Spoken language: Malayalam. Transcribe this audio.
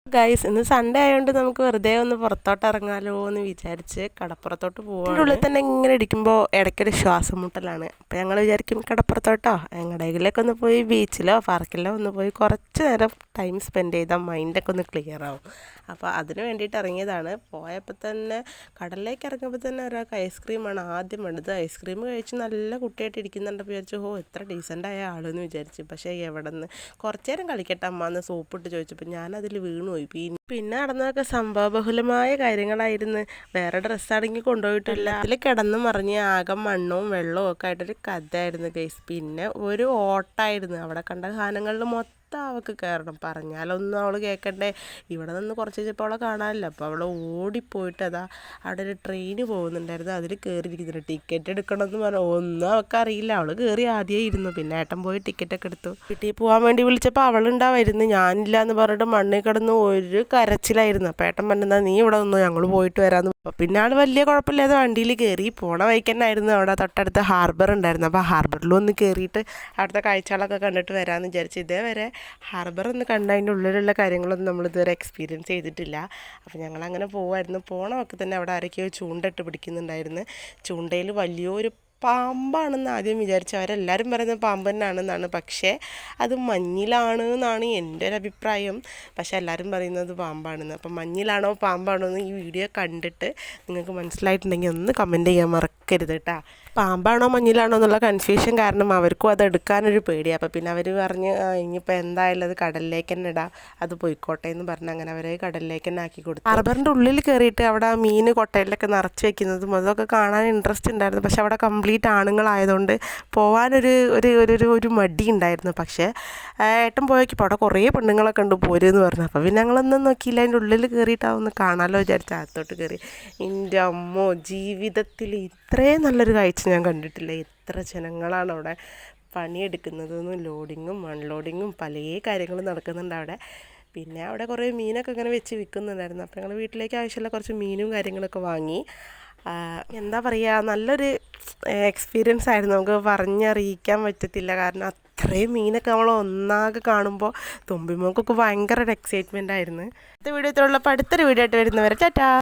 ഗൈസ് ഇന്ന് സൺഡേ ആയതുകൊണ്ട് നമുക്ക് വെറുതെ ഒന്ന് പുറത്തോട്ട് ഇറങ്ങാലോ എന്ന് വിചാരിച്ച് കടപ്പുറത്തോട്ട് പോകാം. അതിൻ്റെ ഉള്ളിൽ തന്നെ ഇങ്ങനെ ഇരിക്കുമ്പോൾ ഇടയ്ക്കൊരു ശ്വാസം മുട്ടലാണ്. അപ്പോൾ ഞങ്ങൾ വിചാരിക്കും കടപ്പുറത്തോട്ടോ എങ്ങടെങ്കിലൊക്കെ ഒന്ന് പോയി ബീച്ചിലോ പാർക്കിലോ ഒന്ന് പോയി കുറച്ച് നേരം ടൈം സ്പെൻഡ് ചെയ്താൽ മൈൻഡൊക്കെ ഒന്ന് ക്ലിയർ ആവും. അപ്പോൾ അതിന് വേണ്ടിയിട്ട് ഇറങ്ങിയതാണ്. പോയപ്പോൾ തന്നെ കടലിലേക്ക് ഇറങ്ങിയപ്പോൾ തന്നെ ഒരാൾക്ക് ഐസ്ക്രീമാണ് ആദ്യം വേണ്ടത്. ഐസ്ക്രീം കഴിച്ച് നല്ല കുട്ടിയായിട്ട് ഇരിക്കുന്നുണ്ടപ്പോൾ വിചാരിച്ചു എത്ര ഡീസൻ്റായ ആളെന്ന് വിചാരിച്ചു. പക്ഷേ എവിടെ നിന്ന് കുറച്ച് നേരം കളിക്കട്ടെ അമ്മ എന്ന് സോപ്പിട്ട് ചോദിച്ചപ്പോൾ ഞാനതിൽ വീണുപോയി. പിന്നെ നടന്നതൊക്കെ സംഭവബഹുലമായ കാര്യങ്ങളായിരുന്നു. വേറെ ഡ്രസ്സാണെങ്കിൽ കൊണ്ടുപോയിട്ടില്ല. അതിൽ കിടന്ന് മറിഞ്ഞ് ആകെ മണ്ണവും വെള്ളവും ഒക്കെ ആയിട്ടൊരു കഥയായിരുന്നു ഗൈസ്. പിന്നെ ഒരു ഓട്ടായിരുന്നു. അവിടെ കണ്ട സാധനങ്ങളിൽ മൊത്തം അവൾക്ക് കയറണം. പറഞ്ഞാലൊന്നും അവൾ കേൾക്കണ്ടേ. ഇവിടെ നിന്ന് കുറച്ച് കഴിഞ്ഞപ്പോൾ അവളെ കാണാനില്ല. അപ്പോൾ അവൾ ഓടിപ്പോയിട്ട് അവിടെ ഒരു ട്രെയിന് പോകുന്നുണ്ടായിരുന്നു. അതിൽ കയറിയിരിക്കുന്നുണ്ട്. ടിക്കറ്റ് എടുക്കണമെന്ന് പറഞ്ഞു ഒന്നും അവൾക്ക് അറിയില്ല. അവൾ കയറി ആദ്യമേ ഇരുന്നു. പിന്നെ ഏട്ടൻ പോയി ടിക്കറ്റൊക്കെ എടുത്തു. വീട്ടിൽ പോകാൻ വേണ്ടി വിളിച്ചപ്പോൾ അവളുണ്ടാവായിരുന്നു. ഞാനില്ല എന്ന് പറഞ്ഞിട്ട് മണ്ണിൽ കിടന്ന് ഒരു കരച്ചിലായിരുന്നു. അപ്പോൾ ഏട്ടൻ പറഞ്ഞാൽ നീ ഇവിടെ നിന്നു ഞങ്ങൾ പോയിട്ട് വരാമെന്ന്. അപ്പോൾ പിന്നെ ആൾ വലിയ കുഴപ്പമില്ലാതെ വണ്ടിയിൽ കയറി പോണ വഴിക്കന്നായിരുന്നു അവിടെ തൊട്ടടുത്ത് ഹാർബർ ഉണ്ടായിരുന്നു. അപ്പോൾ ഹാർബറിൽ ഒന്ന് കയറിയിട്ട് അവിടുത്തെ കാഴ്ചകളൊക്കെ കണ്ടിട്ട് വരാമെന്ന് വിചാരിച്ചു. ഇതേവരെ ഹാർബർ ഒന്ന് കണ്ട് അതിൻ്റെ ഉള്ളിലുള്ള കാര്യങ്ങളൊന്നും നമ്മളിതുവരെ എക്സ്പീരിയൻസ് ചെയ്തിട്ടില്ല. അപ്പോൾ ഞങ്ങളങ്ങനെ പോവായിരുന്നു. പോണ വക്കെ തന്നെ അവിടെ ആരൊക്കെയോ ചൂണ്ടയിട്ട് പിടിക്കുന്നുണ്ടായിരുന്നു. ചൂണ്ടയിൽ വലിയൊരു പാമ്പാണെന്ന് ആദ്യം വിചാരിച്ചു. അവരെല്ലാവരും പറയുന്നത് പാമ്പ് തന്നെയാണെന്നാണ്. പക്ഷേ അത് മഞ്ഞിലാണ് എന്നാണ് എൻ്റെ ഒരു അഭിപ്രായം. പക്ഷേ എല്ലാവരും പറയുന്നത് പാമ്പാണെന്ന്. അപ്പം മഞ്ഞിലാണോ പാമ്പാണോ എന്ന് ഈ വീഡിയോ കണ്ടിട്ട് നിങ്ങൾക്ക് മനസ്സിലായിട്ടുണ്ടെങ്കിൽ ഒന്ന് കമൻറ്റ് ചെയ്യാൻ മറക്കരുത് കേട്ടോ. പാമ്പാണോ മഞ്ഞിലാണോ എന്നുള്ള കൺഫ്യൂഷൻ കാരണം അവർക്കും അത് എടുക്കാനൊരു പേടിയാണ്. അപ്പോൾ പിന്നെ അവർ പറഞ്ഞ് ഇനിയിപ്പോൾ എന്തായാലും അത് കടലിലേക്ക് തന്നെ ഇടാം, അത് പോയിക്കോട്ടെ എന്ന് പറഞ്ഞ് അങ്ങനെ അവരെ കടലിലേക്ക് തന്നെ ആക്കി കൊടുത്തു. ഹാർബറിൻ്റെ ഉള്ളിൽ കയറിയിട്ട് അവിടെ മീൻ കൊട്ടയിലൊക്കെ നിറച്ച് വെക്കുന്നതും അതൊക്കെ കാണാൻ ഇൻട്രസ്റ്റ് ഉണ്ടായിരുന്നു. പക്ഷെ അവിടെ കംപ്ലീറ്റ് ആണുങ്ങളായതുകൊണ്ട് പോകാനൊരു ഒരു മടി ഉണ്ടായിരുന്നു. പക്ഷേ ഏട്ടൻ പോയപ്പോൾ അവിടെ കുറേ പെണ്ണുങ്ങളൊക്കെ ഉണ്ട് പോരെന്ന് പറഞ്ഞു. അപ്പോൾ പിന്നെ ഞങ്ങളൊന്നും നോക്കിയില്ല. അതിൻ്റെ ഉള്ളിൽ കയറിയിട്ടാവുന്ന കാണാമല്ലോ വിചാരിച്ച് അകത്തോട്ട് കയറി. എൻ്റെ അമ്മോ, ജീവിതത്തിൽ ഇത്രയും നല്ലൊരു കാഴ്ച ഞാൻ കണ്ടിട്ടില്ല. എത്ര ജനങ്ങളാണ് അവിടെ പണിയെടുക്കുന്നതെന്നും ലോഡിങ്ങും അൺലോഡിങ്ങും പല കാര്യങ്ങളും നടക്കുന്നുണ്ട് അവിടെ. പിന്നെ അവിടെ കുറേ മീനൊക്കെ ഇങ്ങനെ വെച്ച് വിൽക്കുന്നുണ്ടായിരുന്നു. അപ്പോൾ ഞങ്ങൾ വീട്ടിലേക്ക് ആവശ്യമുള്ള കുറച്ച് മീനും കാര്യങ്ങളൊക്കെ വാങ്ങി. എന്താ പറയുക, നല്ലൊരു എക്സ്പീരിയൻസ് ആയിരുന്നു. നമുക്ക് പറഞ്ഞറിയിക്കാൻ പറ്റത്തില്ല. കാരണം അത്രയും മീനൊക്കെ നമ്മൾ ഒന്നാകെ കാണുമ്പോൾ തുമ്പിമോക്കൊക്കെ ഭയങ്കര ഒരു എക്സൈറ്റ്മെൻ്റ് ആയിരുന്നു. അടുത്ത വീഡിയോ ഇത്രയുള്ളപ്പോൾ അടുത്തൊരു വീഡിയോ ആയിട്ട് വരുന്നവരെ ടാറ്റാ.